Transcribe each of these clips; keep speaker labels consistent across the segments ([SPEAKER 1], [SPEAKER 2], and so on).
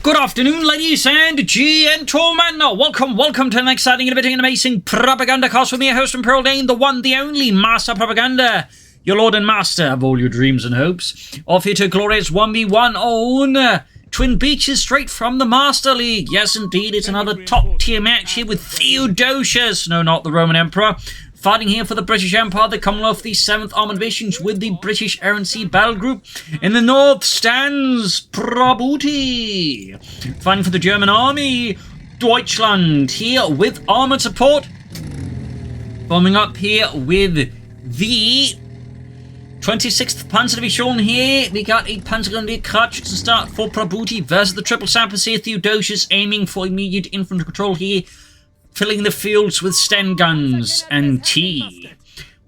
[SPEAKER 1] Good afternoon, ladies and gentlemen. Welcome to an exciting, innovating, and amazing Propagandacast with me, your host and Pearl Dane, the one, the only Master Propaganda, your lord and master of all your dreams and hopes. Off here to a glorious 1v1 on Twin Beaches, straight from the Master League. Yes, indeed, it's another top-tier match here with Theodosios, no, not the Roman Emperor, fighting here for the British Empire, the Commonwealth, the 7th Armoured Divisions with the British Air and Sea Battle Group. In the north stands Prabuty, fighting for the German Army, Deutschland, here with armoured support. Forming up here with the 26th Panzer Division here. We got a Panzergrenadier Coh3 to start for Prabuty versus the triple sappers here. Theodosios aiming for immediate infantry control here, filling the fields with Sten guns and T.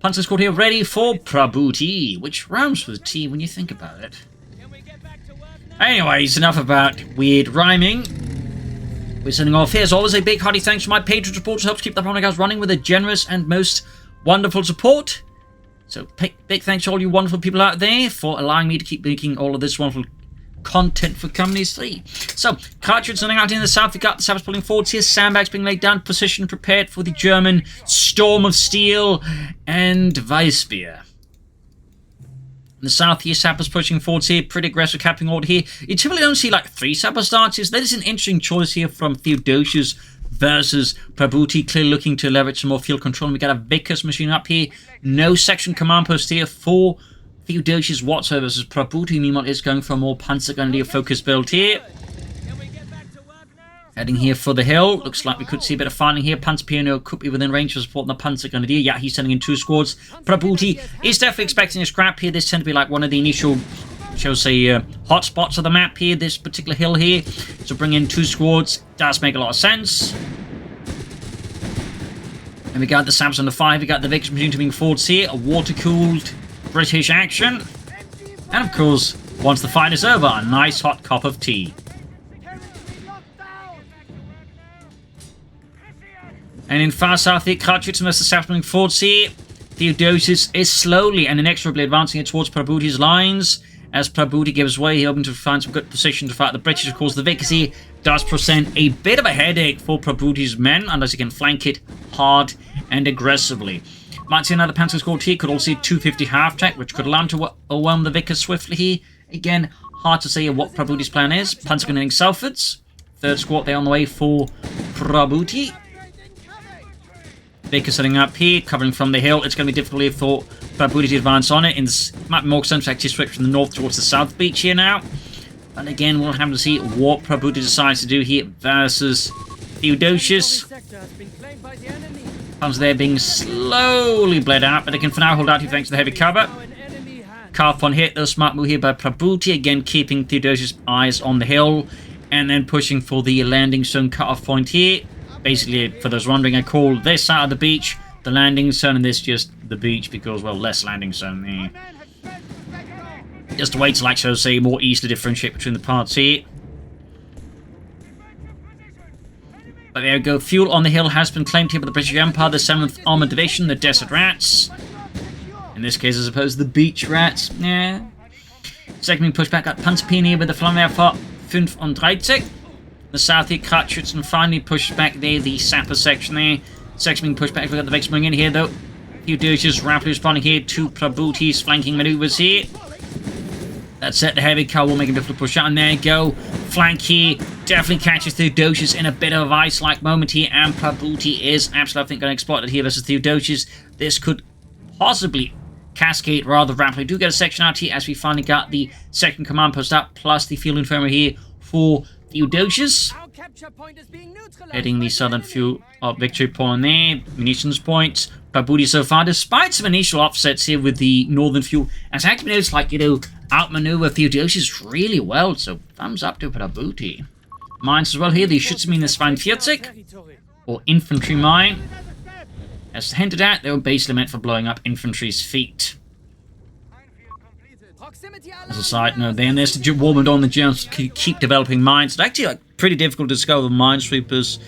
[SPEAKER 1] Panzer squad here ready for Prabuty, which rhymes with T when you think about it. Anyways, enough about weird rhyming. We're sending off here. As always, a big hearty thanks to my Patreon supporters who helps keep the podcast running with a generous and most wonderful support. So big thanks to all you wonderful people out there for allowing me to keep making all of this wonderful content for Companies 3. So, Coh3 running out in the south. We got the sappers pulling forwards here. Sandbags being laid down, position prepared for the German storm of steel and Weissbier. In the south here, sappers pushing forwards here. Pretty aggressive capping order here. You typically don't see like 3 sapper starts. That is an interesting choice here from Theodosios versus Prabuty, clearly looking to leverage some more field control. And we got a Vickers machine up here. No section command post here for Theodosios whatsoever versus Prabuty. Meanwhile, is going for a more Panzergrenadier focus build here. Heading here for the hill. Looks like we could see a bit of fighting here. Panzer Piano could be within range of supporting the Panzergrenadier. Yeah, he's sending in 2 squads. Prabuty is definitely expecting a scrap here. This tends to be like one of the initial, shall we say, hot spots of the map here, this particular hill here. So bring in 2 squads does make a lot of sense. And we got the Saps on the 5. We got the Vickers machine moving forwards here. A water-cooled British action. And of course, once the fight is over, a nice hot cup of tea. And in far south here, Coh3 and the Saps moving forwards here. Theodosios is slowly and inexorably advancing it towards Prabuty's lines. As Prabuty gives way, he hoping to find some good position to fight the British. Of course, the Vickers here does present a bit of a headache for Prabuty's men, unless he can flank it hard and aggressively. Might see another Panzer squad here. Could also see 250 half-track, which could allow him to overwhelm the Vickers swiftly here. Again, hard to say what Prabuty's plan is. Panzer grenading Salfords. 3rd squad there on the way for Prabuty. Vickers setting up here, covering from the hill. It's going to be difficult here for Prabuty to advance on it. It might be more sense to actually switch from the north towards the south beach here now. And again, we'll have to see what Prabuty decides to do here versus Theodosios. Panzer there being slowly bled out, but they can for now hold out here thanks to the heavy cover. Carp on hit, though, smart move here by Prabuty, again keeping Theodosios' eyes on the hill, and then pushing for the landing zone cut-off point here. Basically, for those wondering, I call this side of the beach the landing zone, and this just the beach because, well, less landing zone there. Just a way to, like, so say, more easily differentiate between the parts here. But there we go. Fuel on the hill has been claimed here by the British Empire, the 7th Armoured Division, the Desert Rats. In this case, as opposed to the Beach Rats. Yeah. Second being pushed back at Panzerpionier with the Flammenwerfer 35. The south here, Coh3 and finally pushed back there, the sapper section there. Section being pushed back. We've got the Vickers moving in here, though. Theodosios rapidly responding here to Prabuty's flanking maneuvers here. That's it. The heavy car will make him difficult to push out. And there you go. Flank here. Definitely catches Theodosios in a bit of a vice-like moment here. And Prabuty is absolutely, I think, going to exploit it here versus Theodosios. This could possibly cascade rather rapidly. Do get a section out here as we finally got the second command post up. Plus the field infirmary here for Theodosios. Heading the southern fuel victory point there. Munitions points. Prabuty so far, despite some initial offsets here with the northern fuel, has actually been able to, like, you know, outmaneuver Theodosios really well. So thumbs up to Prabuty. Mines as well here. The Schützenmine 42, or infantry mine. As hinted at, they were basically meant for blowing up infantry's feet. As a side note, then there's the Warmond on the Germans keep developing mines. It's actually like pretty difficult to discover minesweepers.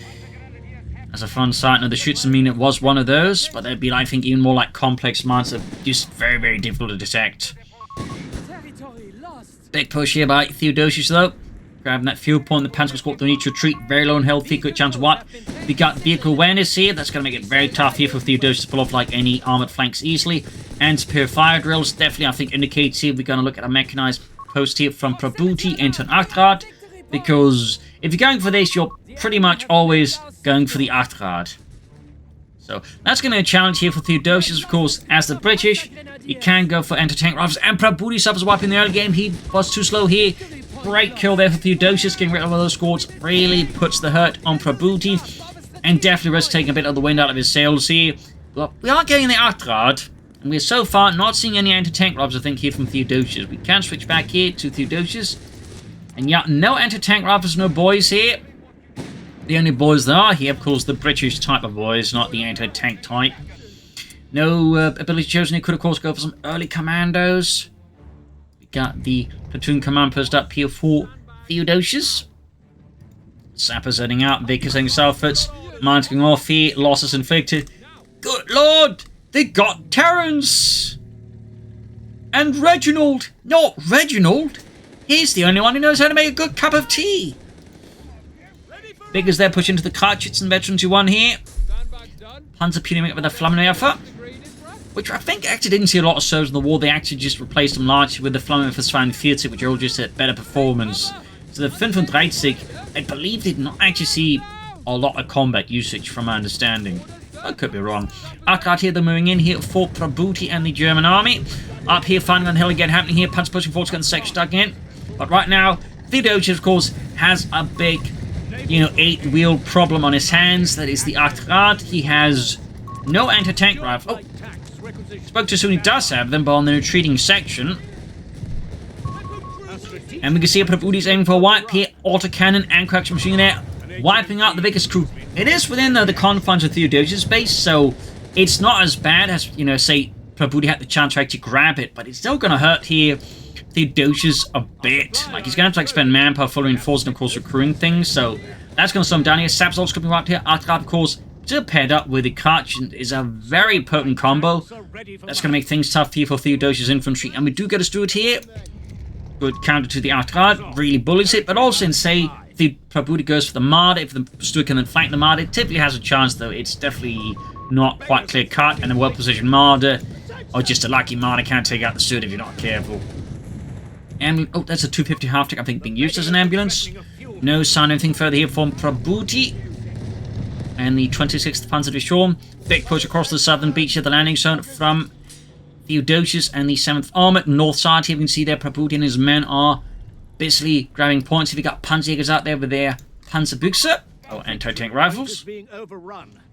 [SPEAKER 1] As a fun side note, the Schützenmine was one of those, but they'd be, I think, even more like complex mines that are just very, very difficult to detect. Big push here by Theodosios, though. grabbing that fuel point. The Panzer Squad, they need to retreat. Very low and healthy, good chance of wipe. We got vehicle awareness here. That's going to make it very tough here for Theodosios to pull off like any armoured flanks easily. And superior fire drills, definitely I think indicates here we're going to look at a mechanized post here from Prabuty into an Armoured. Because if you're going for this, you're pretty much always going for the Armoured. So that's going to be a challenge here for Theodosios, of course, as the British. He can go for anti-tank rifles, and Prabuty suffers wipe in the early game. He was too slow here. Great kill there for Theodosios, getting rid of all those squads. Really puts the hurt on Prabuty, and definitely risks taking a bit of the wind out of his sails here. But we are getting the Armoured, and we're so far not seeing any anti-tank rifles, I think, here from Theodosios. We can switch back here to Theodosios. And yeah, no anti-tank rifles, no boys here. The only boys that are here, of course, the British type of boys, not the anti-tank type. No ability chosen. He could, of course, go for some early commandos. We got the platoon command post up here for Theodosios. Sappers heading out. Vickers heading southwards. Mines going off here. Losses inflicted. Good lord! They got Terence! And Reginald! Not Reginald! He's the only one who knows how to make a good cup of tea! Vickers there push into the Karchits and veterans who won here. Panzer Puny with a Flammenwerfer, which I think actually didn't see a lot of serves in the war. They actually just replaced them largely with the Flammenwerfer 42, which are all just at better performance. So the 35, I believe, did not actually see a lot of combat usage from my understanding. I could be wrong. Armoured here, they're moving in here for Prabuty and the German army. Up here, finding on the hill again happening here. Panzer pushing forward to get the section stuck in. But right now, Theodosios, of course, has a big, 8-wheel problem on his hands. That is the Armoured. He has no anti-tank rifle. Oh, spoke too soon. He does have them, but on the retreating section. And we can see Prabuty's aiming for a wipe here. Autocannon and coaxial machine there, wiping out the biggest crew. It is within the confines of Theodosios' base, so it's not as bad as, say, Prabuty had the chance to actually grab it, but it's still going to hurt here Theodosios a bit. Like, he's going to have to spend manpower fully reinforced and, of course, recruiting things, so that's going to slow him down here. Sap's also going to be wiped here. Armoured, of course, still paired up with the Karch is a very potent combo. That's going to make things tough here for Theodosios' infantry, and we do get a Stuart here. Good counter to the Armoured, really bullies it, but also in, say, the Prabuty goes for the Marder. If the Stuart can then flank the Marder, it typically has a chance, though. It's definitely not quite clear-cut, and a well-positioned Marder, or just a lucky Marder, can't take out the Stuart if you're not careful. Oh, that's a 250 half-tick, I think, being used as an ambulance. No sign of anything further here from Prabuty. And the 26th Panzer Division. Big push across the southern beach of the landing zone from Theodosios and the 7th Armoured. North side here, you can see there Prabuty and his men are basically grabbing points. If you got Panzerjägers out there with their Panzerbüchse, or anti-tank rifles.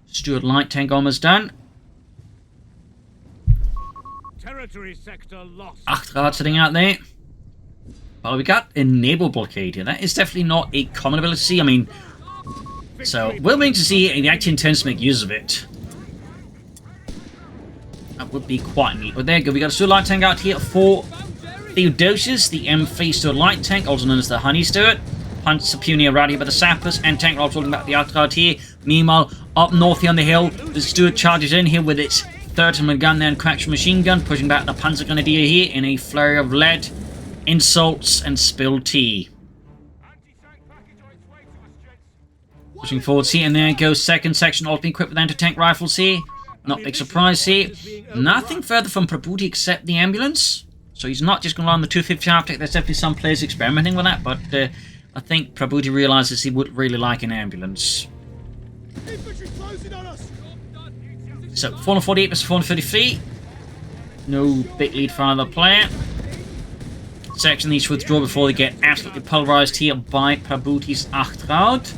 [SPEAKER 1] Stuart light tank almost done. Armoured sitting out there. Well, we got a naval blockade here. That is definitely not a common ability. I mean, so we're waiting to see if he actually intends to make use of it. That would be quite neat. But there you go. We got a Stuart light tank out here for Theodosios, the M3 Stuart light tank, also known as the Honey Stuart. Panzer Puny around here by the sappers, and tank rifles holding back the Armoured here. Meanwhile, up north here on the hill, the Stuart charges in here with its 30mm gun there and coaxial machine gun, pushing back the Panzer Grenadier here in a flurry of lead, insults, and spilled tea. Pushing forwards here, and there goes second section, all being equipped with anti-tank rifles here. Not big surprise here. Nothing further from Prabuty except the ambulance. So he's not just going to rely on the 250 half-tick. There's definitely some players experimenting with that, but I think Prabuty realizes he would really like an ambulance. So 448 versus 433. No big lead for either player. Section needs to withdraw before they get absolutely pulverized here by Prabuty's Armoured.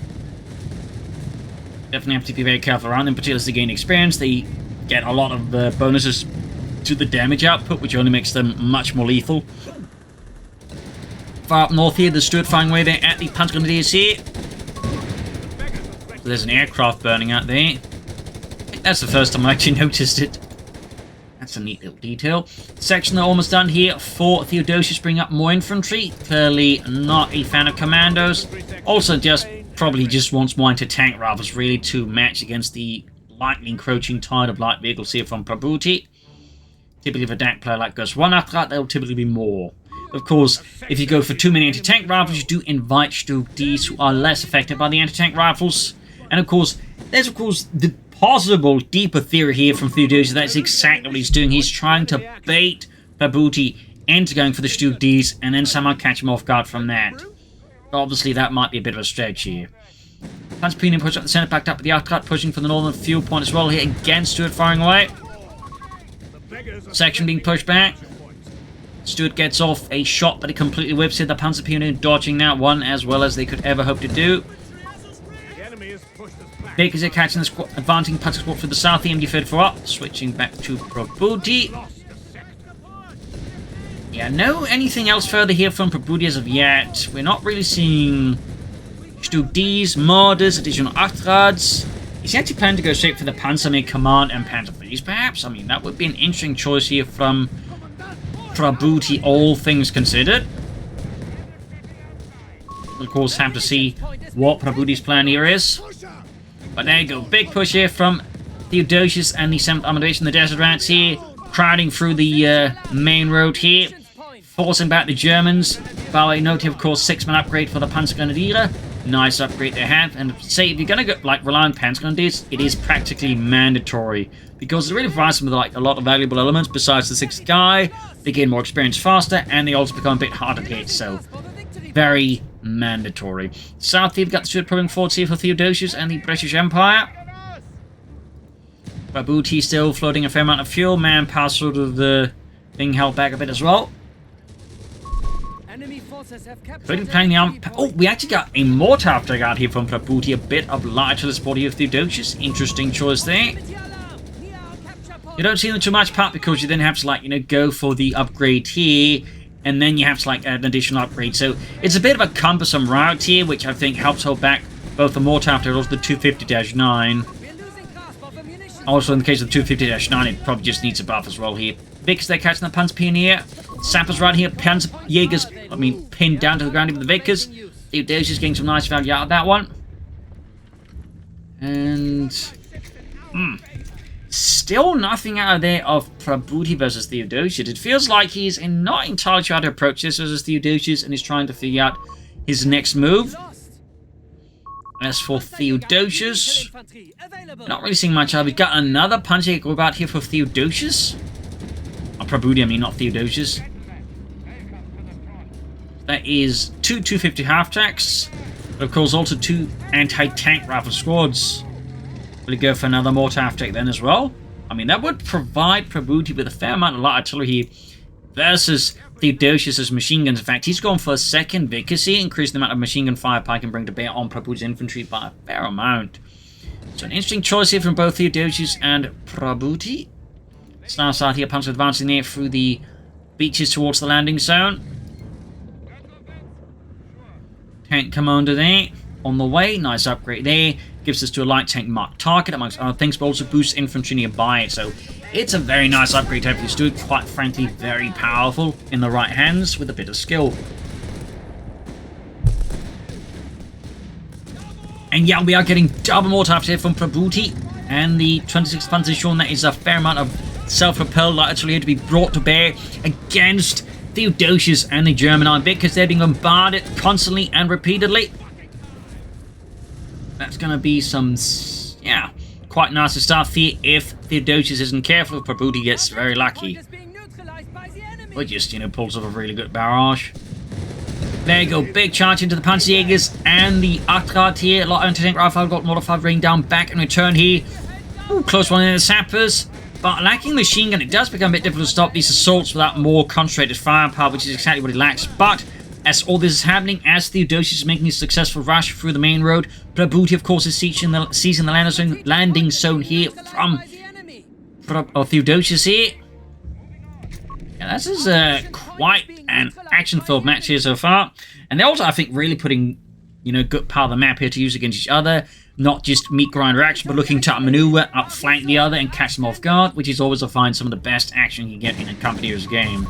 [SPEAKER 1] Definitely have to be very careful around them, particularly as they gain experience. They get a lot of bonuses to the damage output, which only makes them much more lethal. Far up north here, the Stuart firing away there at the Panzer Grenadiers here. So there's an aircraft burning out there. I think that's the first time I actually noticed it. That's a neat little detail. Section almost done here for Theodosios, bring up more infantry. Clearly not a fan of commandos. Also probably just wants more anti-tank rifles really to match against the lightly encroaching tide of light vehicles here from Prabuty. Typically if a DAK player like goes one after that, there'll typically be more. Of course, if you go for too many anti-tank rifles, you do invite Stug Ds who are less affected by the anti-tank rifles. And of course, there's of course the possible deeper theory here from Theodosios. That's exactly what he's doing. He's trying to bait Prabuty into going for the Stug Ds and then somehow catch him off guard from that. Obviously, that might be a bit of a stretch here. Panoply push up the center, backed up with the Armoured pushing for the northern fuel point as well here. Again, Stuart firing away. Section being pushed back. Stuart gets off a shot, but he completely whips it. The Panoply dodging that one as well as they could ever hope to do. Bakers are catching the squad, advancing Panzer squad for the south. The MD-34 up, switching back to Prabuty. Yeah, no anything else further here from Prabuty as of yet. We're not really seeing Stug Ds, Morders, additional Armoured. Is he actually planning to go straight for the Panzer Command and Panzer IIIs, perhaps? I mean, that would be an interesting choice here from Prabuty, all things considered. Of course, have to see what Prabuty's plan here is. But there you go, big push here from Theodosios and the 7th Armoured Division, the Desert Rats here, crowding through the main road here, forcing back the Germans. By the way, note here, of course, 6-man upgrade for the Panzergrenadier. Nice upgrade they have. And say, if you're going to go, like, rely on Panzergrenadiers, it is practically mandatory. Because it really provides them with, like, a lot of valuable elements besides the 6th guy. They gain more experience faster, and they also become a bit harder to hit, so very mandatory. South, they've got the Stuart probing forwards here for Theodosios and the British Empire. Prabuty still floating a fair amount of fuel. Manpower sort of being held back a bit as well. Playing the arm. Oh, we actually got a mortar after out here from Prabuty. A bit of lighter support here of Theodosios. Interesting choice there. You don't see them too much, Pat, because you then have to, like, you know, go for the upgrade here, and then you have to, like, add an additional upgrade. So it's a bit of a cumbersome route here, which I think helps hold back both the mortar after and also the 250-9. Also, in the case of the 250-9, it probably just needs a buff as well here. Vickers, they're catching the Panzer Pioneer. Sappers right here. Panzer Jaegers, pinned down to the ground with the Vickers. Theodosios getting some nice value out of that one. And still nothing out of there of Prabuty versus Theodosios. It feels like he's not entirely sure how to approach this versus Theodosios and he's trying to figure out his next move. As for Theodosios, not really seeing much of. We've got another punch go about here for Theodosios. Oh, Prabuty, I mean, not Theodosios. That is 2 250 half-tracks, but of course also 2 anti-tank rifle squads. Will he go for another mortar half-track then as well? I mean, that would provide Prabuty with a fair amount of light artillery here versus Theodosios' machine guns. In fact, he's gone for a second Vickers here, increasing the amount of machine gun firepower he can bring to bear on Prabuty's infantry by a fair amount. So an interesting choice here from both Theodosios and Prabuty. Now start here, Panzer advancing there through the beaches towards the landing zone. Tank commander there on the way. Nice upgrade there. Gives us to a light tank marked target amongst other things, but also boosts infantry nearby it. So it's a very nice upgrade to have Stuart. Quite frankly, very powerful in the right hands with a bit of skill. And yeah, we are getting double mortar after here from Prabuty. And the 26th Panzer showing that is a fair amount of self-propelled light artillery here to be brought to bear against Theodosios and the German army because they're being bombarded constantly and repeatedly. That's going to be some, yeah, quite nasty stuff here if Theodosios isn't careful. If Prabuty gets very lucky. Or just, you know, pulls off a really good barrage. There you go, big charge into the Panzerjägers and the Armoured here. A lot of anti-tank rifle got modified rain down back in return here. Ooh, close one in the sappers. But lacking machine gun, it does become a bit difficult to stop these assaults without more concentrated firepower, which is exactly what he lacks. But as all this is happening, as Theodosios is making a successful rush through the main road, Prabuty, of course, is seizing the landing zone here from Theodosios here. Yeah, this is quite an action-filled match here so far. And they're also, I think, really putting, you know, good part of the map here to use against each other. Not just meat grinder action, but looking to outmaneuver, outflank the other, and catch them off guard, which is always, I find, some of the best action you can get in a Company's game.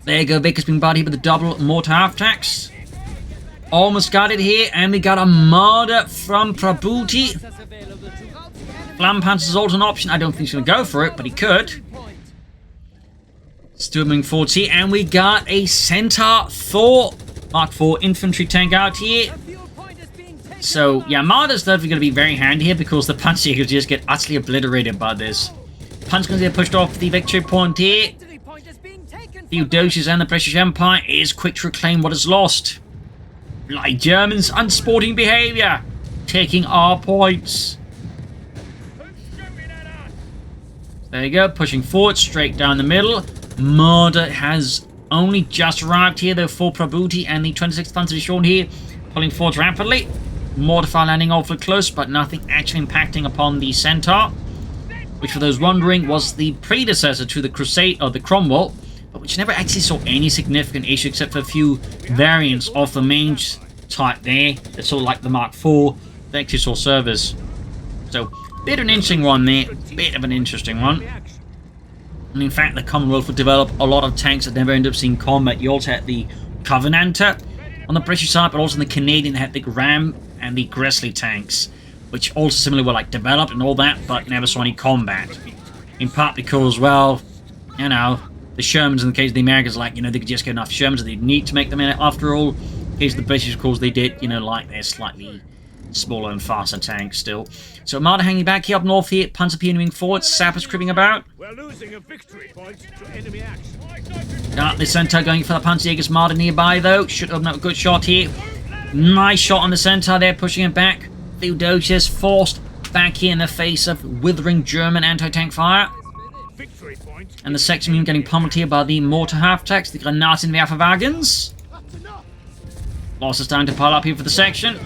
[SPEAKER 1] There you go, Vickers being bodied with the double mortar half-tracks. Almost got it here, and we got a murder from Prabuty. Flammenpanzer is also an option. I don't think he's going to go for it, but he could. Still moving forward here, and we got a Centaur Thor Mark IV infantry tank out here. So, yeah, Marder's definitely going to be very handy here because the Panzerjäger just get utterly obliterated by this. Punch going to get pushed off the victory point here. Theodosios and the British Empire is quick to reclaim what is lost. Like Germans, unsporting behaviour, taking our points. There you go, pushing forward, straight down the middle. Marder has only just arrived here, though, for Prabuty, and the 26th Panzer is shown here, pulling forward rapidly. Mortar landing awfully close, but nothing actually impacting upon the Centaur, which, for those wondering, was the predecessor to the Crusade or the Cromwell, but which never actually saw any significant issue except for a few variants of the main type there. That's sort of like the Mark IV that actually saw service. So, bit of an interesting one there, bit of an interesting one. And in fact, the Commonwealth would develop a lot of tanks that never end up seeing combat. You also had the Covenanter on the British side, but also on the Canadian, they had the Ram and the Gresley tanks, which also similarly were like developed and all that, but never saw any combat. In part because, well, you know, the Shermans, in the case of the Americans, like, you know, they could just get enough Shermans that they need to make them in it after all. In the case of the British, of course, they did, you know, like their slightly smaller and faster tanks still. So Marder hanging back here up north here, Panzer P moving forward, Sappers creeping about.
[SPEAKER 2] We're losing a victory point to enemy action.
[SPEAKER 1] The Centaur going for the Panzerjäger's Marder nearby though, should open up a good shot here. Nice shot on the Centaur there, pushing it back. Theodosios forced back here in the face of withering German anti-tank fire. And the section unit getting pummeled here by the mortar half-tanks, the Granatenwerferwagens. Losses starting to pile up here for the section.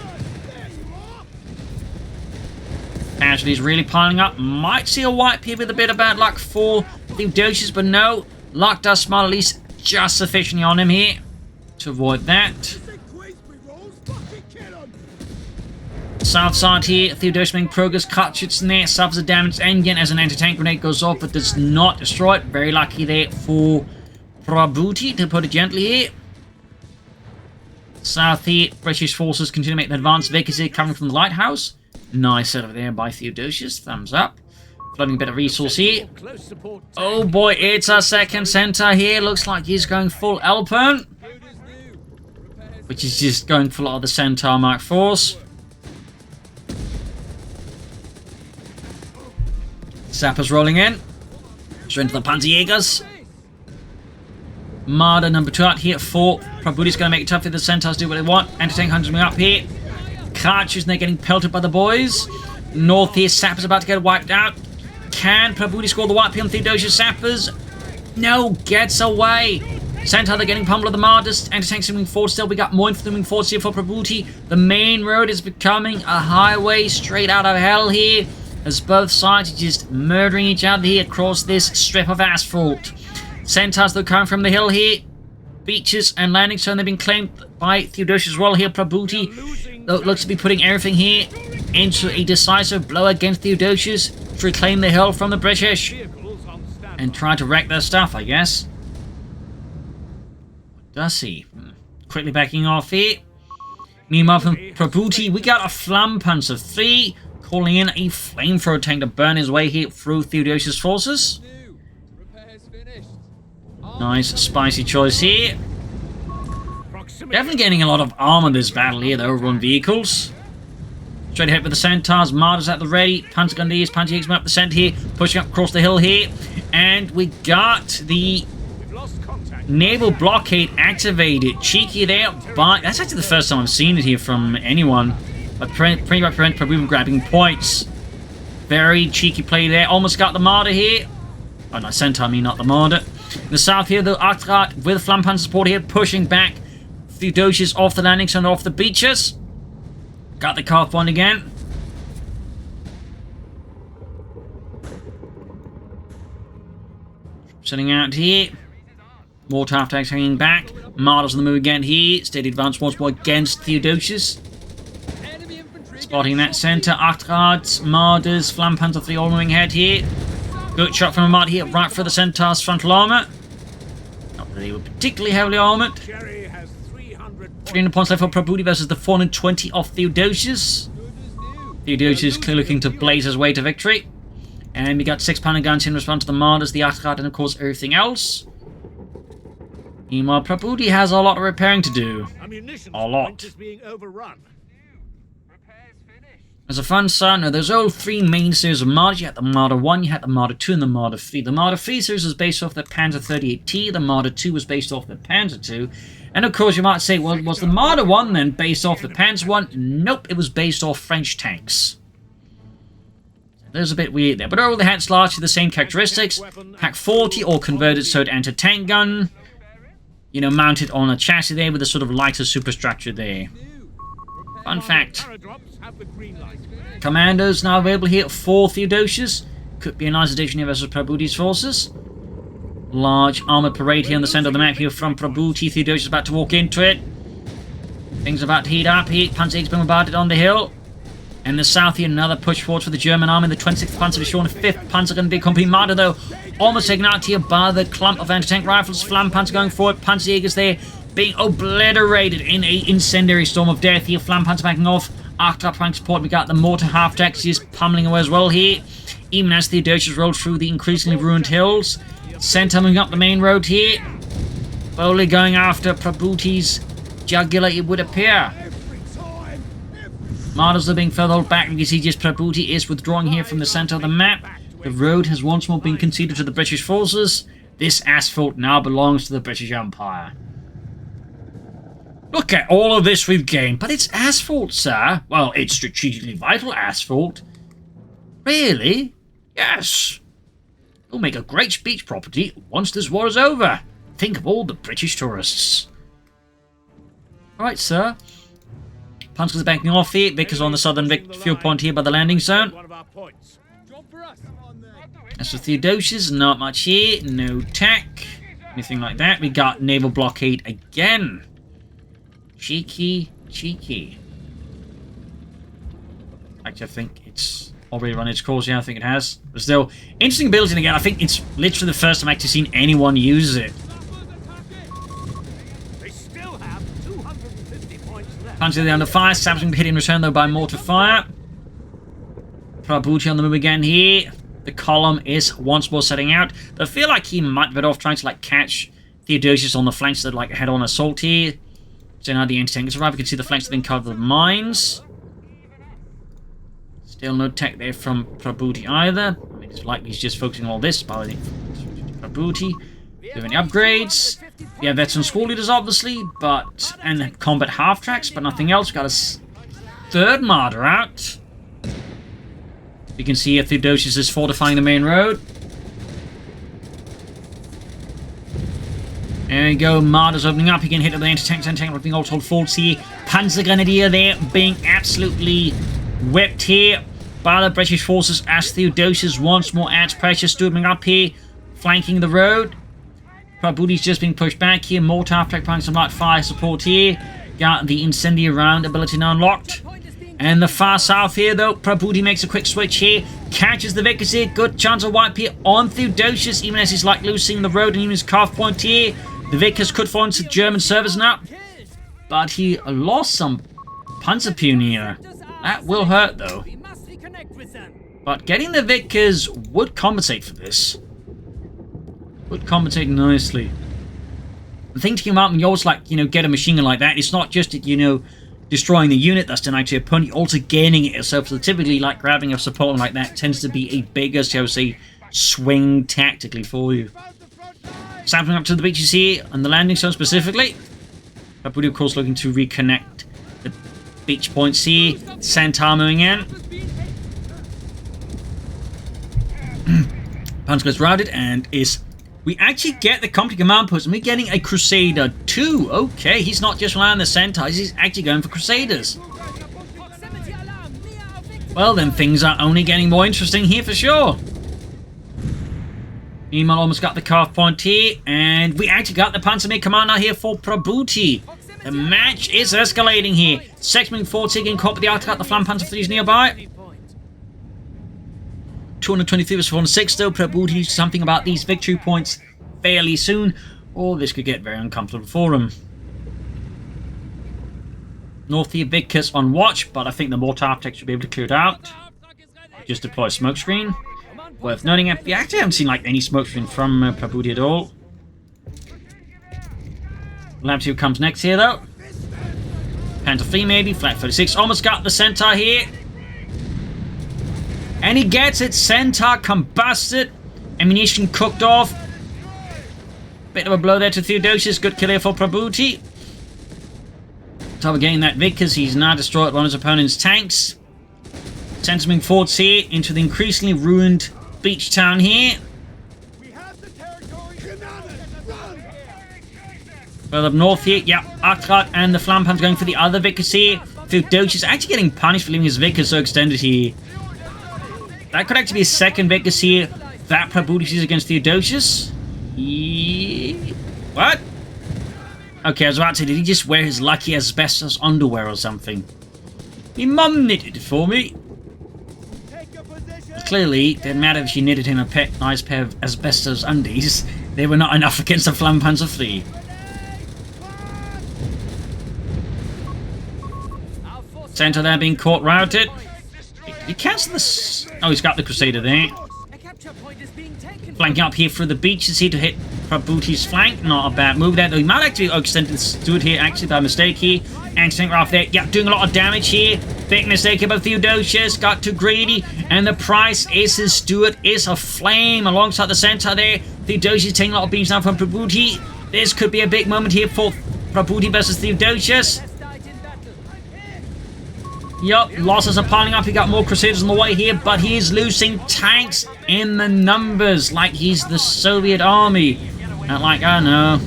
[SPEAKER 1] Casualties really piling up. Might see a wipe here with a bit of bad luck for Theodosios, but no. Luck does smile at least just sufficiently on him here to avoid that. South side here, Theodosios making progress, cut shoots in there, suffers a damaged engine as an anti-tank grenade goes off, but does not destroy it. Very lucky there for Prabuty, to put it gently here. South here, British forces continue to make an advanced vacancy coming from the lighthouse. Nice setup there by Theodosios, thumbs up. Flooding a bit of resource here. Oh boy, it's our second Centaur here. Looks like he's going full Alpern, which is just going for a lot of the Centaur Mark IVs. Sappers rolling in. Straight into the Panzerjägers. Marder number 2 out here at 4. Prabuty's going to make it tough if the Centaurs do what they want. Anti-tank hunters coming up here. Cartridges, and they're getting pelted by the boys. North here, Sappers about to get wiped out. Can Prabuty score the wipe here on Theodosios Sappers? No, gets away. Centaur, they're getting pummeled at the Marders. Anti-tanks moving forward still. We got more infantry moving forward here for Prabuty. The main road is becoming a highway straight out of hell here, as both sides are just murdering each other here across this strip of asphalt. Centaurs, though, coming from the hill here. Beaches and landing zone, they've been claimed by Theodosios as well here. Prabuty, though, looks to be putting everything here into a decisive blow against Theodosios to reclaim the hill from the British and try to wreck their stuff, I guess. What does he? Quickly backing off here. Meanwhile, from Prabuty, we got a Flampanzer 3 calling in a flamethrower tank to burn his way here through Theodosios' forces. Nice, spicy choice here. Definitely getting a lot of armor this battle here, the overrun vehicles. Straight ahead with the Centaurs, Marders at the ready, Panzer Grenadiers, Panzerjägers up the centre here, pushing up across the hill here. And we got the naval blockade activated. Cheeky there, but that's actually the first time I've seen it here from anyone. But pretty much prevent Prabuty from grabbing points. Very cheeky play there. Almost got the Marder here. Oh no, Centaur, I mean not the Marder. In the south here, the Armoured with Flampanzer support here, pushing back Theodosios off the landing zone, off the beaches. Got the Coh3 one again. Setting out here. Mortar half-tanks hanging back. Marders on the move again here. Steady advance once more against Theodosios. Spotting that centre. Armoured, Marders, Flampanzer 3 all moving ahead here. Good shot from a Marder here, right for the Centaur's frontal armour. Not that they were particularly heavily armoured. 300 points left for Prabuty versus the 420 of Theodosios. Theodosios clearly looking to blaze his way to victory. And we got 6 pounder guns in response to the Marders, the Armoured, and of course everything else. Meanwhile, Prabuty has a lot of repairing to do.
[SPEAKER 2] Ammunition
[SPEAKER 1] A lot.
[SPEAKER 2] point is being overrun.
[SPEAKER 1] As a fun side note, there's all three main series of Marder. You had the Marder 1, you had the Marder 2, and the Marder 3. The Marder 3 series was based off the Panzer 38T, the Marder 2 was based off the Panzer 2. And of course you might say, well, was the Marder 1 then based off the Panzer 1? Nope, it was based off French tanks. There's a bit weird there, but overall they had largely the same characteristics. Pack 40, or converted so it anti-tank gun. You know, mounted on a chassis there with a sort of lighter superstructure there. Fun fact. Commandos now available here for Theodosios. Could be a nice addition here versus Prabuty's forces. Large armoured parade here in the centre of the map here from Prabuty. Theodosios about to walk into it. Things about to heat up here. Panzer 8's been bombarded on the hill. And the south here, another push forward for the German army. The 26th Panzer Division, 5th Panzer going to be complete martyr though. Almost taken out here by the clump of anti-tank rifles. Flam Panzer going forward. Panzerjägers there being obliterated in a incendiary storm of death here. Flam Panzer backing off. After flank support, we got the mortar half-tracks just pummeling away as well here. Even as Theodosios rolled through the increasingly ruined hills. Center moving up the main road here. Slowly going after Prabuty's jugular, it would appear. Martyrs are being further back. You can see just Prabuty is withdrawing here from the center of the map. The road has once more been conceded to the British forces. This asphalt now belongs to the British Empire. Look at all of this we've gained, but it's asphalt, sir. Well, it's strategically vital asphalt. Really? Yes. It'll make a great speech property once this war is over. Think of all the British tourists. Alright, sir. Panzers backing off here. Vickers on the southern field point here by the landing zone. As for Theodosios, not much here. No tech. Anything like that. We got naval blockade again. Cheeky, cheeky. Actually, I think it's already run its course. Yeah, I think it has. But still, interesting ability again. I think it's literally the first time I've actually seen anyone use it.
[SPEAKER 2] They still have 250 points left.
[SPEAKER 1] Panzer there under fire. Samsung hit in return though by mortar fire. Prabuty on the move again here. The column is once more setting out. I feel like he might be off trying to like catch Theodosios on the flanks that like head-on assault here. So now the anti-tank has arrived. We can see the flanks have been covered with mines. Still no tech there from Prabuty either. I mean, it's likely he's just focusing on all this. Probably Prabuty. Do you have any upgrades? We have veteran squad leaders, obviously, and combat half-tracks, but nothing else. We've got a third martyr out. You can see here Theodosios is fortifying the main road. There we go, Marder's opening up. He can hit with the anti-tank, being all told faults here. Panzer Grenadier there being absolutely whipped here by the British forces as Theodosios once more adds pressure, storming up here, flanking the road. Prabuty's just being pushed back here. Mortar half-track planning some light fire support here. Got the incendiary round ability now unlocked. And the far south here, though, Prabuty makes a quick switch here. Catches the Vickers here. Good chance of wipe here on Theodosios, even as he's like losing the road and even his calf point here. The Vickers could fall into German service now. But he lost some Panzerpune here. That will hurt, though. But getting the Vickers would compensate for this. Would compensate nicely. The thing to come out when you always like, get a machine gun like that, it's not just, destroying the unit that's denied to your opponent, you're also gaining it yourself. So typically, like, grabbing a support like that tends to be a bigger, shall we say, swing tactically for you. Sampling up to the beaches here, and the landing zone specifically. Prabuty, of course, looking to reconnect the beach points here. Centaur moving in. Panzer gets routed and is... We actually get the company command post, and we're getting a Crusader too. Okay, he's not just relying on the Centaurs, he's actually going for Crusaders. Well, then things are only getting more interesting here for sure. Meanwhile, almost got the calf point here, and we actually got the Panzer commander here for Prabuty. The match is escalating here. Sexman 40 getting caught with the Arctic, the Flam Panzer 3s nearby. 223 versus 406 though. Prabuty something about these victory points fairly soon, or this could get very uncomfortable for him. North here, Vickers on watch, but I think the mortar architect should be able to clear it out. Just deploy a smoke screen. Worth noting, we actually haven't seen like any smoke screen from Prabuty at all. We'll have to see what comes next here, though. Panther 3 maybe, Flat 36. Almost got the Centaur here. And he gets it. Centaur combusted. Ammunition cooked off. Bit of a blow there to Theodosios. Good kill here for Prabuty. Top of getting that Vickers. He's now destroyed one of his opponent's tanks. Sends him forwards here into the increasingly ruined beach town here. Well, up north here, yeah, Armoured and the Flampan's going for the other Vickers here. Theodosios actually getting punished for leaving his Vickers so extended here. That could actually be a second Vickers here. That Prabuty sees against Theodosios. What? Okay, I was about to say, did he just wear his lucky asbestos underwear or something? My mum knitted it for me. Clearly, it didn't matter if she knitted him a nice pair of asbestos undies. They were not enough against the Flampanzer 3. Centaur there being caught routed. He cancelled this. Oh, he's got the Crusader there. Flanking up here through the beaches here to hit Prabuty's flank. Not a bad move there, though. He might actually extend this do it here, actually, by mistake here. Anti-tank rifle there. Yeah, doing a lot of damage here. Big mistake here by Theodosios. Got too greedy. And the price is his Stuart is a flame alongside the Centaur there. Theodosios taking a lot of beams now from Prabuty. This could be a big moment here for Prabuty versus Theodosios. Yup, losses are piling up. He got more Crusaders on the way here, but he's losing tanks in the numbers like he's the Soviet army. Not like, I don't know,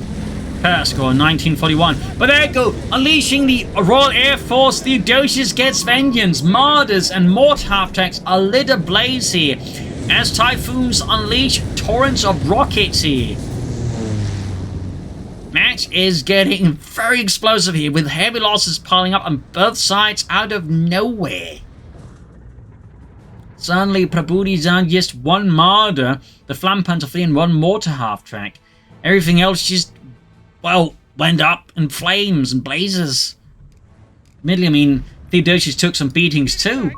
[SPEAKER 1] per score 1941. But there you go, unleashing the Royal Air Force. Theodosios gets vengeance. Martyrs and mortar half-tracks are lit ablaze here as typhoons unleash torrents of rockets here. Match is getting very explosive here with heavy losses piling up on both sides out of nowhere. Suddenly, Prabuty's on just one Marder, the Flampanzer 3 and one mortar half-track. Everything else just, well, went up in flames and blazes. Admittedly, I mean, Theodosios took some beatings too.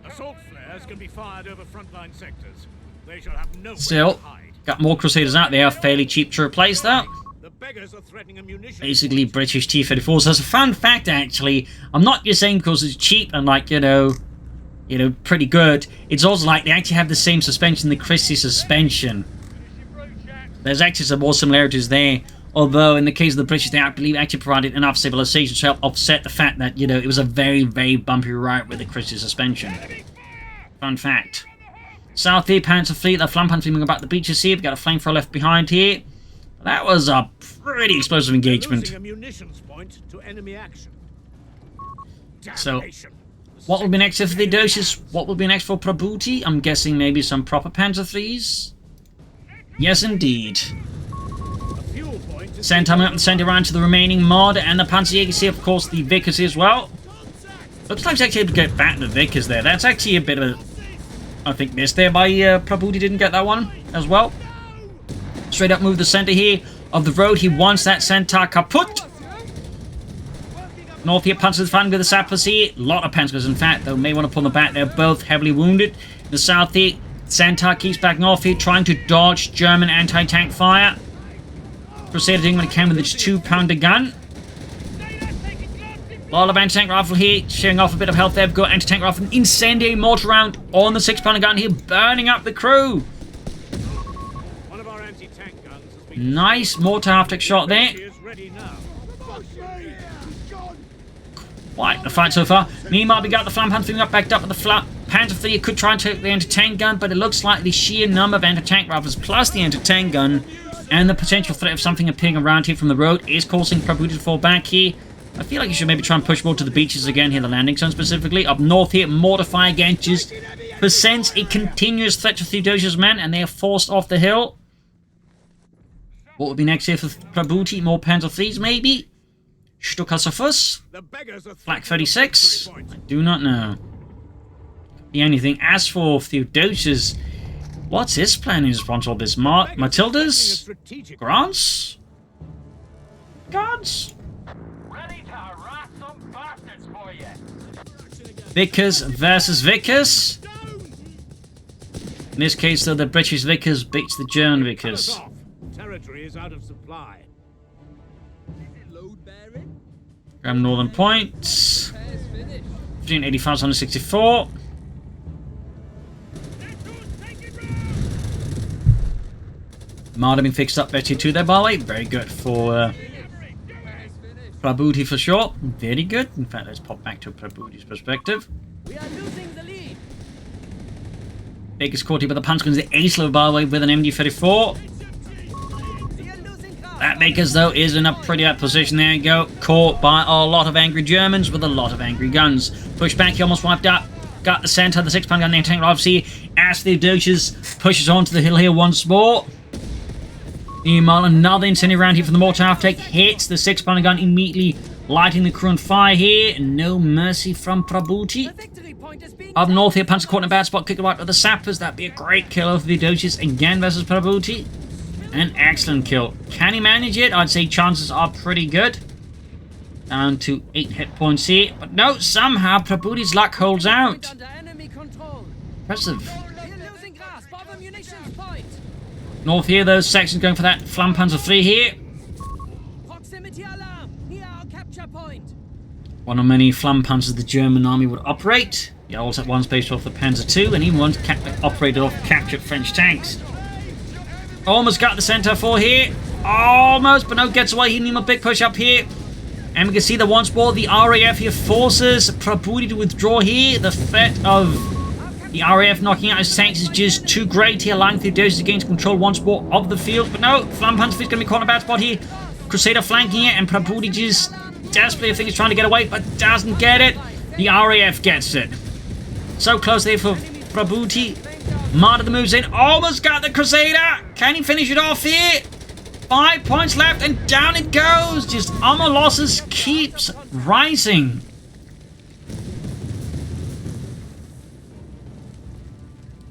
[SPEAKER 2] Assault flares can be fired over frontline sectors. They shall have no
[SPEAKER 1] Still, got more Crusaders out there, fairly cheap to replace that.
[SPEAKER 2] Beggars are threatening ammunition.
[SPEAKER 1] Basically British T-34. So as a fun fact, actually, I'm not just saying because it's cheap and like, you know, pretty good. It's also like they actually have the same suspension, the Christie suspension. There's actually some more similarities there. Although in the case of the British, they I believe actually provided enough stabilization to help offset the fact that, you know, it was a very, very bumpy ride with the Christie suspension. Fun fact. South here, Panzer Fleet, the Flampanzer moving about the beaches here. We've got a flamethrower left behind here. That was a pretty explosive engagement. So, what will be next for Theodosios? What will be next for Prabuty? I'm guessing maybe some proper Panzer 3s? Yes, indeed. Centaur up and send around to the remaining Marder and the Panzerjäger here, of course, the Vickers as well. Looks like he's actually able to get back the Vickers there. That's actually a bit of a, I think, miss there by Prabuty. Didn't get that one as well. Straight up move the center here of the road. He wants that Centaur kaput. North here, Panzers fighting with the Sappers here. A lot of Panzers, in fact, though. May want to pull them back. They're both heavily wounded. The south here, Centaur keeps back north here, trying to dodge German anti-tank fire. Crusader doing what he can with its 2-pounder gun. A lot of anti-tank rifle here, sharing off a bit of health there. We've got anti-tank rifle, incendiary mortar round on the 6-pounder gun here, burning up the crew. Nice mortar half-track shot there. Quite the fight so far. Meanwhile, we got the Flampanzer up, backed up with the Panzer 3. Could try and take the anti-tank gun, but it looks like the sheer number of anti-tank rifles plus the anti-tank gun and the potential threat of something appearing around here from the road is causing Prabuty to fall back here. I feel like you should maybe try and push more to the beaches again here, the landing zone specifically. Up north here, mortar fire again just presents a continuous threat to Theodosios' men, and they are forced off the hill. What will be next here for Prabuty? More Panzer 3s, maybe? Stukasafuss? Flak 36? I do not know. Be anything. As for Theodosios, what's his plan in response to all this? Matildas? Grants? Guards? Vickers versus Vickers? In this case, though, the British Vickers beats the German Vickers.
[SPEAKER 2] Territory is out of supply.
[SPEAKER 1] Grab northern points. 1585, 164. Marder being fixed up better too there, by the way. Very good for Prabuty for sure. Very good. In fact, let's pop back to Prabuty's perspective.
[SPEAKER 3] We are losing the lead.
[SPEAKER 1] Baker's caught here by the punch guns, the ace level, by the way, with an MD-34.
[SPEAKER 3] We are losing ground.
[SPEAKER 1] That Baker's, though, is in a pretty bad position. There you go. Caught by a lot of angry Germans with a lot of angry guns. Push back, he almost wiped up. Got the center, the 6-pound gun, tank obviously, as Theodosios pushes onto the hill here once more. Meanwhile, another incendiary round here from the mortar aftake hits the 6-pound gun, immediately lighting the crew on fire here. No mercy from Prabuty.
[SPEAKER 3] The victory point is being
[SPEAKER 1] Up north here, Panzer caught in a bad spot, kick it right with the sappers. That'd be a great kill over Theodosios again versus Prabuty. An excellent kill. Can he manage it? I'd say chances are pretty good. Down to 8 hit points here. But no, somehow Prabuty's luck holds out.
[SPEAKER 3] under enemy control.
[SPEAKER 1] Impressive.
[SPEAKER 3] We are losing grasp of a munitions point.
[SPEAKER 1] North here, those sections going for that Flampanzer 3 here.
[SPEAKER 3] Proximity alarm near our capture point.
[SPEAKER 1] One of many Flampanzers the German army would operate. He also at one based off the Panzer II, and even once operated off captured French tanks. Almost got the Centaur 4 here. Almost, but no, gets away. He needs a big push up here. And we can see that once more the RAF here forces Prabuty to withdraw here. The threat of the RAF knocking out his tanks is just too great here, allowing Theodosios to gain control once more of the field. But no, Flampanzer is going to be caught in a bad spot here. Crusader flanking it, and Prabuty just desperately, I think, is trying to get away, but doesn't get it. The RAF gets it. So close there for Prabuty. Marder the moves in, almost got the Crusader. Can he finish it off here? 5 points left, and down it goes. Just armor losses keeps rising.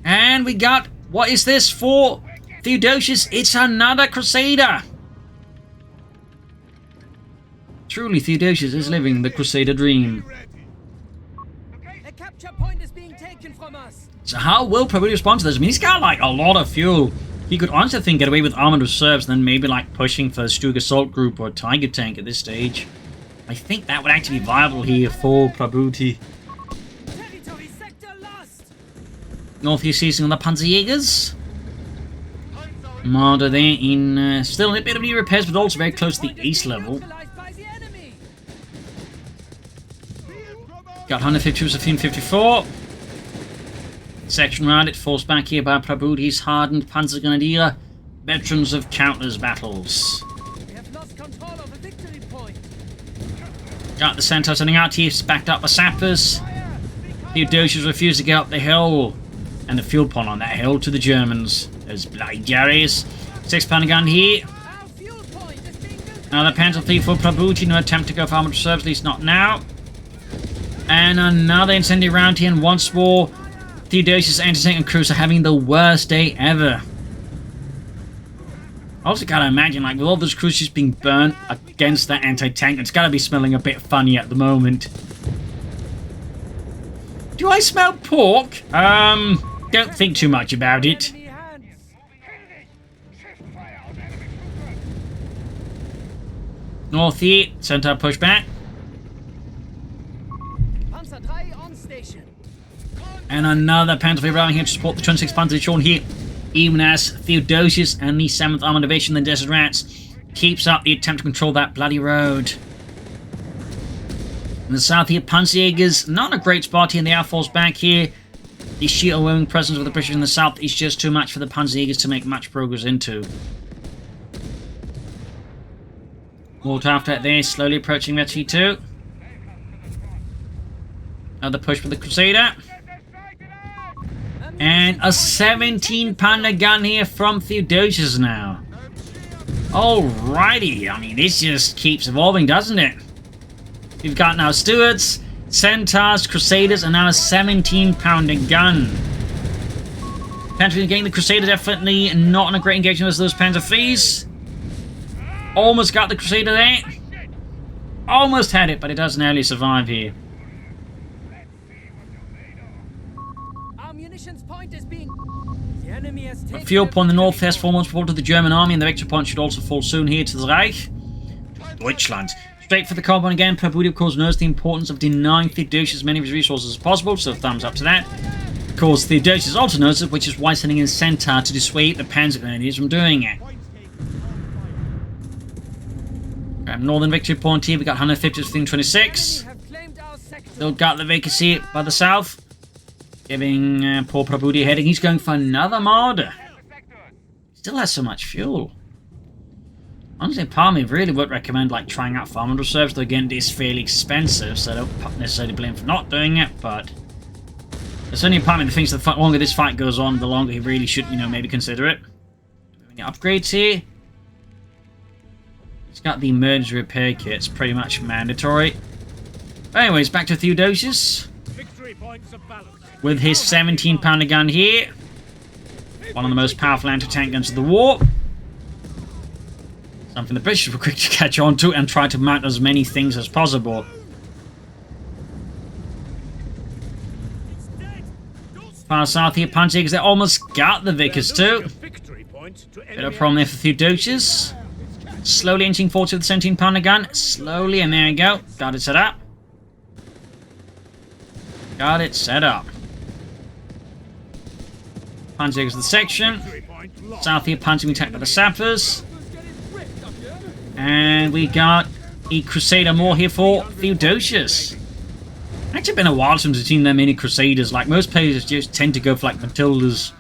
[SPEAKER 1] And we got, what is this for Theodosios? It's another Crusader. Truly, Theodosios is living the Crusader dream.
[SPEAKER 3] A capture point is being taken from us.
[SPEAKER 1] So how will Prabuty respond to this? I mean, he's got like a lot of fuel. He could honestly think get away with armored reserves, then maybe like pushing for a Stug assault group or a Tiger tank at this stage. I think that would actually be viable here for Prabuty.
[SPEAKER 3] Territory sector lost.
[SPEAKER 1] North here seizing on the Panzerjägers. Marder there in still a bit of new repairs, but also very close to the ace level.
[SPEAKER 3] Localized by the enemy.
[SPEAKER 1] Got 150 troops of 1554. Section round it, forced back here by Prabuty's hardened Panzer Grenadier, veterans of countless battles.
[SPEAKER 3] We have lost control of a victory point.
[SPEAKER 1] Got the Centaur sending out here, backed up by sappers. Theodosios refused to get up the hill, and the fuel pond on that hill to the Germans. There's bloody Jerry's. 6-pounder gun here.
[SPEAKER 3] Our fuel point is being built.
[SPEAKER 1] Another Panzer 3 for Prabuty, no attempt to go for armored reserves, at least not now. And another incendiary round here, and once more Theodosios' anti-tank and crews are having the worst day ever. I also gotta imagine, like, with all those crews just being burnt against that anti-tank, it's gotta be smelling a bit funny at the moment. Do I smell pork? Don't think too much about it.
[SPEAKER 3] Enemy hands.
[SPEAKER 1] North here, Centaur push back.
[SPEAKER 3] Panzer 3 on station.
[SPEAKER 1] And another Panzer IV arriving here to support the 26th Panzer shown here. Even as Theodosios and the 7th Armoured Division, the Desert Rats, keeps up the attempt to control that bloody road. In the south here, Panzerjägers, not a great spot here in the Air Force back here. The sheer overwhelming presence of the British in the south is just too much for the Panzerjägers to make much progress into. Mortar after there, slowly approaching their T2. Another push for the Crusader. And a 17-pounder gun here from Theodosios now. Alrighty, I mean, this just keeps evolving, doesn't it? We've got now Stuarts, Centaurs, Crusaders, and now a 17-pounder gun. Panzer again, the Crusader definitely not in a great engagement as those Panzer IIIs. Almost got the Crusader there. Almost had it, but it does narrowly survive here.
[SPEAKER 3] Point is being... The enemy has taken
[SPEAKER 1] A fuel point in the northwest foremost report to the German army, and the victory point should also fall soon here to the Reich. Deutschland. Straight for the compound again. Prabuty, of course, knows the importance of denying Theodosios as many of his resources as possible, so thumbs up to that. Of course, Theodosios also knows it, which is why sending in Centaur to dissuade the Panzer Grenadiers from doing it. Grab Northern Victory Point here. We got 150 to 26. Still got the vacancy by the south. Giving poor Prabuty a heading. He's going for another marder. Still has so much fuel. Honestly, part of me really would recommend like trying out farming reserves, though again it is fairly expensive, so I don't necessarily blame him for not doing it, but there's only a part of me that thinks the longer this fight goes on, the longer he really should, you know, maybe consider it. Any upgrades here? He's got the emergency repair kit, it's pretty much mandatory. But anyways, back to Theodosios. With his 17-pounder gun here. One of the most powerful anti-tank guns of the war. Something the British were quick to catch on to and try to mount as many things as possible. Far south here, Panzers, they almost got the Vickers too. Bit of a problem there for Theodosios. Slowly inching forward with the 17-pounder gun. Slowly, and there you go. Got it set up. Got it set up. Panzers the section. South here, Panzer being attacked by the sappers. And we got a Crusader more here for Theodosios. Actually been a while since we've seen that many Crusaders. Like, most players just tend to go for like Matildas.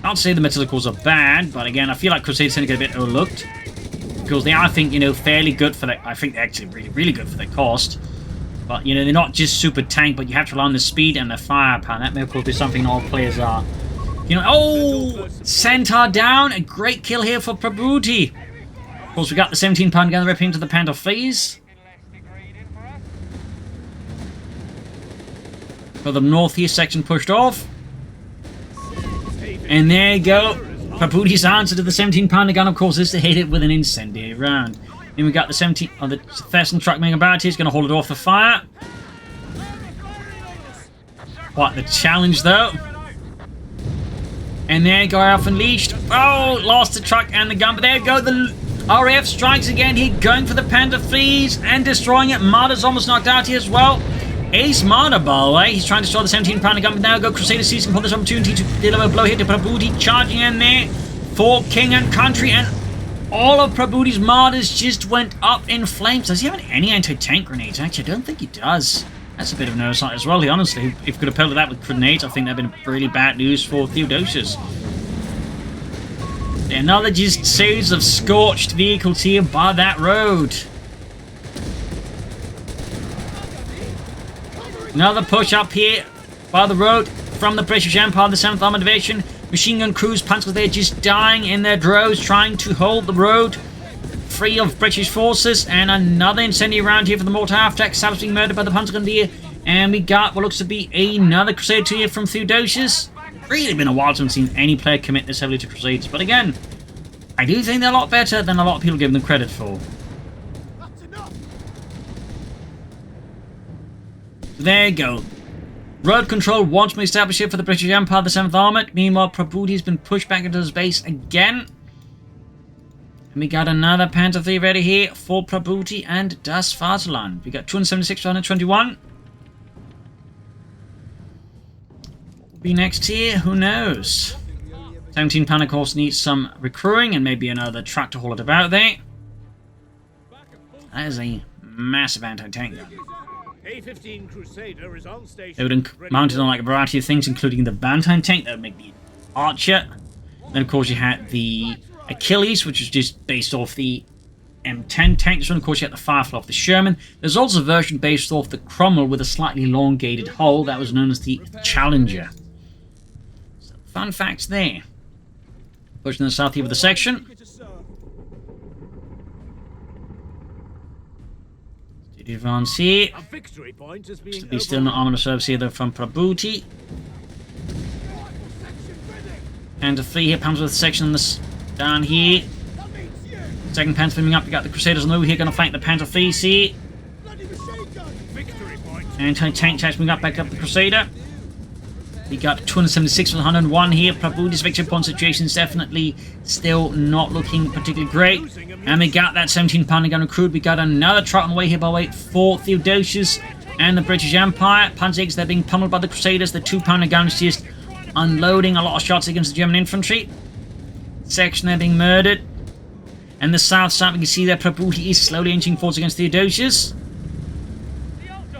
[SPEAKER 1] I don't say the Matilicals are bad, but again, I feel like Crusaders tend to get a bit overlooked. Because they are, I think, you know, fairly good for their... I think they're actually really, really good for their cost. But, you know, they're not just super tank, but you have to rely on the speed and the firepower. That may, of course, be something all players are. You know, oh! Centaur down! A great kill here for Prabuty. Of course, we got the 17-pounder gun ripping into the panoply. Got the northeast section pushed off. And there you go. Prabuty's answer to the 17-pounder gun, of course, is to hit it with an incendiary round. Then we got the 17... Oh, the Thesson truck making about it. He's going to hold it off the fire. What the challenge, though. And there you go, Alpha Unleashed. Oh, lost the truck and the gun. But there you go, the RAF strikes again. He going for the panoply and destroying it. Marder's almost knocked out here as well. Ace Marder, by the way. He's trying to destroy the 17-pounder gun, but now go Crusader seizing upon this opportunity to deliver a blow hit to Prabuty, charging in there for King and Country, and all of Prabuty's Marders just went up in flames. Does he have any anti-tank grenades? Actually, I don't think he does. That's a bit of an oversight as well, honestly. If we could have pelted that with grenades, I think that would have been really bad news for Theodosios. Another just series of scorched vehicles here by that road. Another push up here by the road from the British Empire, the 7th Armoured Division. Machine gun crews, panzers, they're just dying in their droves, trying to hold the road free of British forces. And another incendiary round here for the mortar half-track. Sappers being murdered by the panzer grenadier. And we got what looks to be another Crusader here from Theodosios. Really been a while since I've seen any player commit this heavily to Crusaders. But again, I do think they're a lot better than a lot of people give them credit for. There you go. Road control once more established here for the British Empire, the 7th Armoured. Meanwhile, Prabuty has been pushed back into his base again. And we got another Panther 3 ready here for Prabuty and Das Vaterland. We got 276 to 121. What will be next here? Who knows? 17-pounder, of course, needs some recruiting and maybe another truck to haul it about there. That is a massive anti-tank gun.
[SPEAKER 2] A-15 Crusader is on station.
[SPEAKER 1] They would mounted on like a variety of things, including the Bantam tank that would make the Archer. Then, of course, you had the Achilles, which was just based off the M10 tank. This one, of course, you had the Firefly off the Sherman. There's also a version based off the Cromwell with a slightly elongated hull that was known as the Challenger. So, fun facts there. Pushing the south here with the section. Advance here. Looks to be still an armor service here though from Prabuty. And a 3 here, Panzer with section on this down here. Second Panther swimming up, we got the Crusaders on the move here, gonna flank the Panther 3 here. Anti-tank attachment got back up the Crusader. We got 276 with 101 here. Prabuty's victory point situation is definitely still not looking particularly great. And we got that 17-pounder gun recruit. We got another truck on the way here, by the way, for Theodosios and the British Empire. Panzers, they're being pummeled by the Crusaders. The 2-pounder guns just unloading a lot of shots against the German infantry. Section, they're being murdered. And the south side, we can see that Prabuty is slowly inching forwards against Theodosios.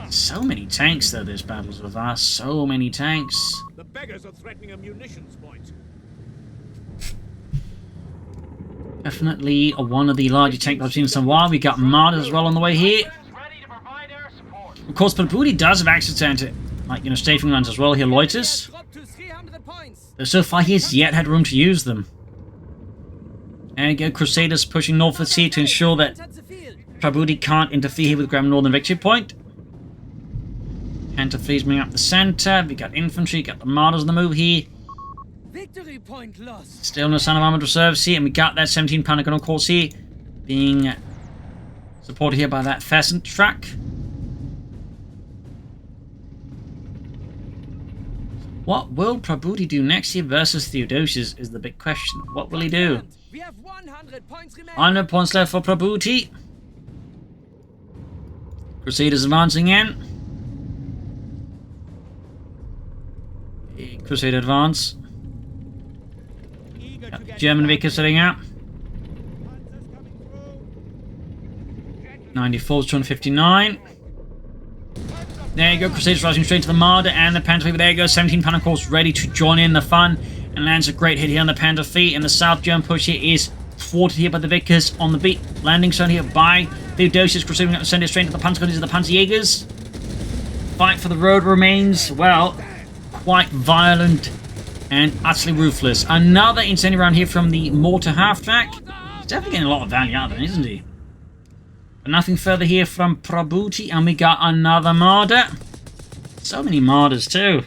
[SPEAKER 1] So many tanks, though, this battle's with us. So many tanks.
[SPEAKER 2] The beggars are threatening a munitions point.
[SPEAKER 1] Definitely one of the larger tanks I've seen in some while. We got Martyrs as well on the way here. Of course, Prabuty does have access to, like, you know, strafing runs as well. Here, loiters. Though so far, he has yet had room to use them. And again, Crusaders pushing northwards here to ensure that Prabuty can't interfere here with Grand Northern Victory Point. Panther fleet's moving up the center. We got infantry, got the Martyrs on the move here.
[SPEAKER 3] Victory point lost.
[SPEAKER 1] Still no sign of armored reserves here, and we got that 17-pounder gun, of course, here, being supported here by that Pheasant truck. What will Prabuty do next here versus Theodosios is the big question. What will he do?
[SPEAKER 3] We have 100 points remaining.
[SPEAKER 1] 100 points left for Prabuty. Crusaders advancing in. Crusader advance. German Vickers setting out. 94 to 259. There you go, Crusaders rising straight to the Marder and the Panther Fleet. There you go, 17-pounder course ready to join in the fun and lands a great hit here on the Panther Fleet. And the South German push here is thwarted here by the Vickers on the beat. Landing zone here by Theodosios, Crusading up the center straight into the Panzer Gunners of the Panzerjägers. Fight for the road remains, well, quite violent and utterly ruthless. Another incendiary round here from the mortar half-track. He's definitely getting a lot of value out of it, isn't he? But nothing further here from Prabuty, and we got another Marder. So many Marders too.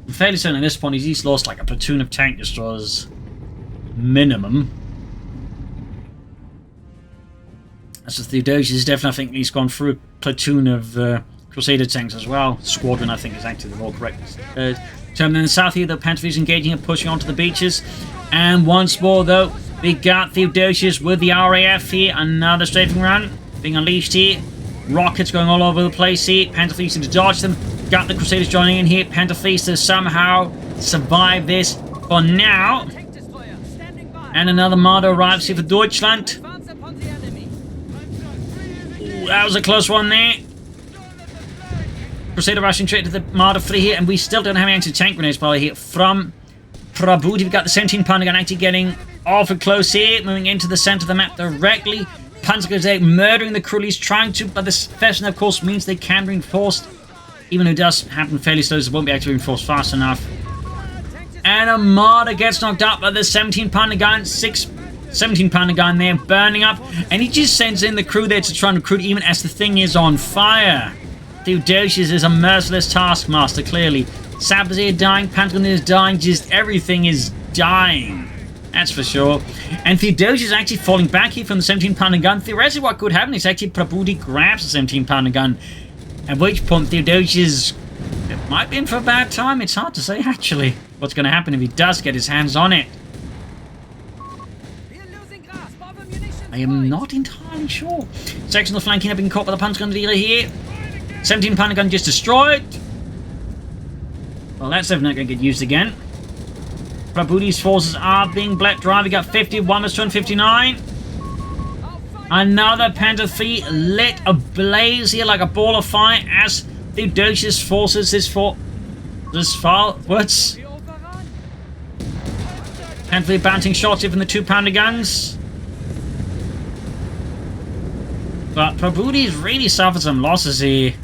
[SPEAKER 1] I'm fairly certain at this point he's lost like a platoon of tank destroyers minimum. As with Theodosios, definitely I think he's gone through a platoon of Crusader tanks as well. Squadron, I think, is actually the more correct term. In the south here, the Panther Fleet is engaging and pushing onto the beaches. And once more, though, we got Theodosios with the RAF here. Another strafing run being unleashed here. Rockets going all over the place here. Panther Fleet to dodge them. Got the Crusaders joining in here. Panther Fleet to somehow survive this for now. And another Marder arrives here for Deutschland. Ooh, that was a close one there. Crusader rushing straight to the Marder Fleet here, and we still don't have any anti-tank grenades probably here from Prabuty. We've got the 17-pounder gun actually getting awful close here, moving into the center of the map directly. Panzergrenade murdering the Krulis, trying to, but this Pheasant, of course, means they can be reinforced, even though it does happen fairly slow, so it won't be actually reinforced fast enough. And a Marder gets knocked out by the 17-pounder gun, 17-pounder gun there, burning up, and he just sends in the crew there to try and recruit even as the thing is on fire. Theodosios is a merciless taskmaster, clearly. Sappers here dying, Panther is dying, just everything is dying. That's for sure. And Theodosios is actually falling back here from the 17-pounder gun. Theoretically, what could happen is actually Prabuty grabs the 17-pounder gun. At which point, Theodosios might be in for a bad time. It's hard to say, actually, what's going to happen if he does get his hands on it. I am not entirely ssure. Sectional flanking have been caught by the Panzer gun dealer here. 17-pounder gun just destroyed. Well, that's definitely not going to get used again. Prabuty's forces are being bled dry. We got 51 to 259. Another Panther Fleet lit ablaze here like a ball of fire as Theodosios forces his forwards. Panther Fleet bouncing shots here from the 2-pounder guns. But Prabuty's really suffered some losses here.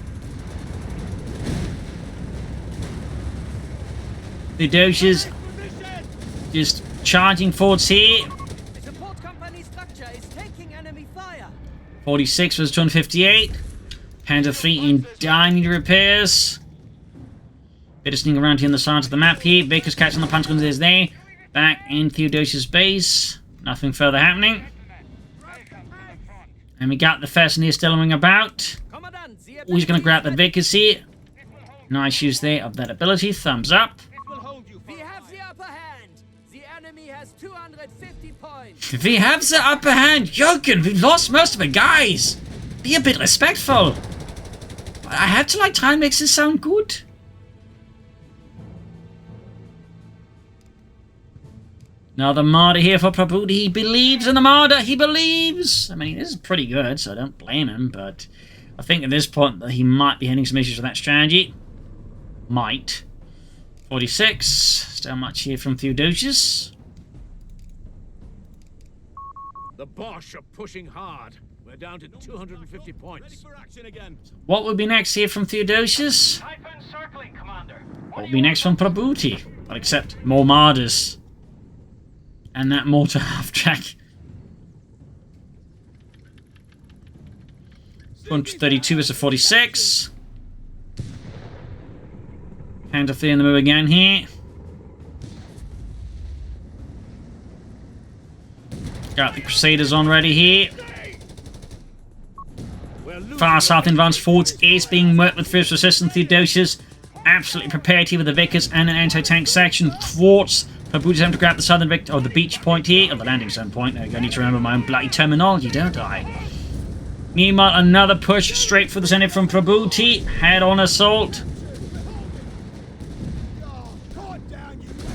[SPEAKER 1] Theodosios just charging forwards here. 46 was 258. Panther Fleet in dire repairs. Bit of sneaking around here on the sides of the map here. Baker's catching the Panzer guns is there. Back in Theodosios' base. Nothing further happening. And we got the Pheasant here still moving about. He's going to grab the Vickers here. Nice use there of that ability. Thumbs up.
[SPEAKER 3] We have the upper hand. The enemy has 250 points.
[SPEAKER 1] We have the upper hand. Jochen, we've lost most of the guys. Be a bit respectful. I have to try and make this sound good. Now the martyr here for Prabuty. He believes in the martyr. He believes. I mean, this is pretty good, so I don't blame him. But I think at this point that he might be having some issues with that strategy. Might. 46. Still much here from Theodosios.
[SPEAKER 2] The Bosch are pushing hard. We're down to 250 points. For action again.
[SPEAKER 1] What will be next here from Theodosios? What will be next from Prabuty? Well, except more martyrs. And that mortar half-track. 232 is a 46. Counter 3 in the move again here. Got the Crusaders on ready here. Far south advanced forwards is being worked with fierce resistance. Theodosios absolutely prepared here with the Vickers and an anti-tank section. Thwarts Prabuty's attempt to grab the southern the beach point here, or the landing zone point. There you go. I need to remember my own bloody terminology, don't I? Meanwhile, another push straight for the center from Prabuty. Head-on assault.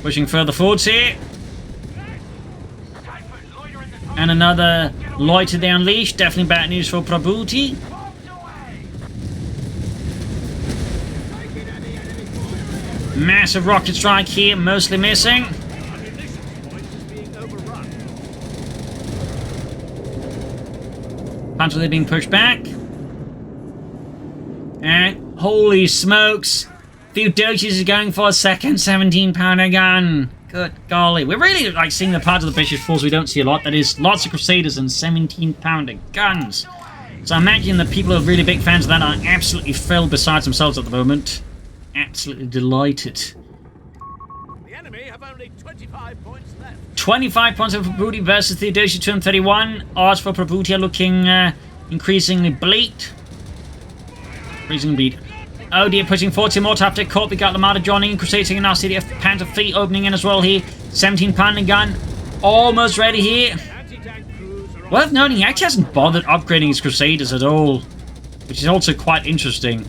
[SPEAKER 1] Pushing further forwards here. And another loiter they unleashed. Definitely bad news for Prabuty. Massive rocket strike here, mostly missing. Panoply being pushed back. And holy smokes, Theodosios is going for a second 17-pounder gun. Good golly. We're really seeing the part of the British force we don't see a lot. That is lots of Crusaders and 17-pounder guns. So I imagine the people who are really big fans of that are absolutely filled besides themselves at the moment. Absolutely delighted.
[SPEAKER 2] The enemy have only 25 points left.
[SPEAKER 1] 25 points for Prabuty versus Theodosios 231. Odds for Prabuty are looking increasingly bleak. Oh dear, pushing forward to more after Coh3. We got Lamada joining in, Crusaders and now CDF Panther Fleet opening in as well here. 17-pounder gun, almost ready here. Worth noting, he actually hasn't bothered upgrading his Crusaders at all, which is also quite interesting.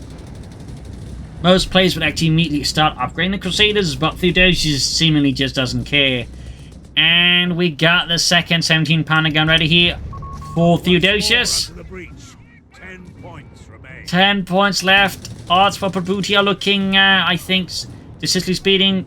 [SPEAKER 1] Most players would actually immediately start upgrading the Crusaders, but Theodosios seemingly just doesn't care. And we got the second 17-pounder gun ready here for Theodosios. 10 points left. Odds for Prabuty are looking, I think, decisively speeding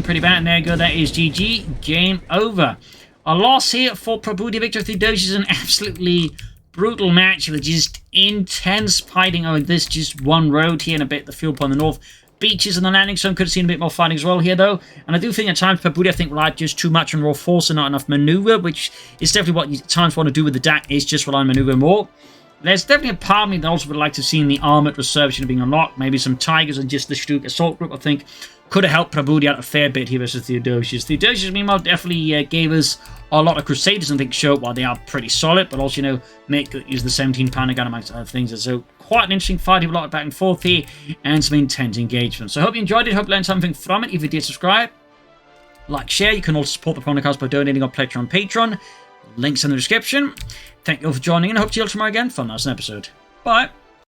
[SPEAKER 1] pretty bad. And there you go, that is GG. Game over. A loss here for Prabuty. Victor Theodosios, an absolutely brutal match with just intense fighting over this just one road here and a bit the fuel point in the north. Beaches and the landing zone could have seen a bit more fighting as well here, though. And I do think at times Prabuty, I think, relied just too much on raw force and not enough maneuver, which is definitely what you at times want to do with the DAK, is just rely on maneuver more. There's definitely a part of me that also would like to have seen the Armoured reserve being unlocked. Maybe some Tigers and just the Stuk assault group, I think, could have helped Prabuty out a fair bit here versus Theodosios. Theodosios, meanwhile, definitely gave us a lot of Crusaders, I think, showed while they are pretty solid, but also, you know, make good use of the 17-pounder gun amongst other things. And so, quite an interesting fight, a lot back and forth here, and some intense engagement. So, I hope you enjoyed it, hope you learned something from it. If you did, subscribe, like, share. You can also support the Propagandacast by donating or pledging on Patreon. Links in the description. Thank you all for joining in. I hope to see you all tomorrow again for another episode. Bye.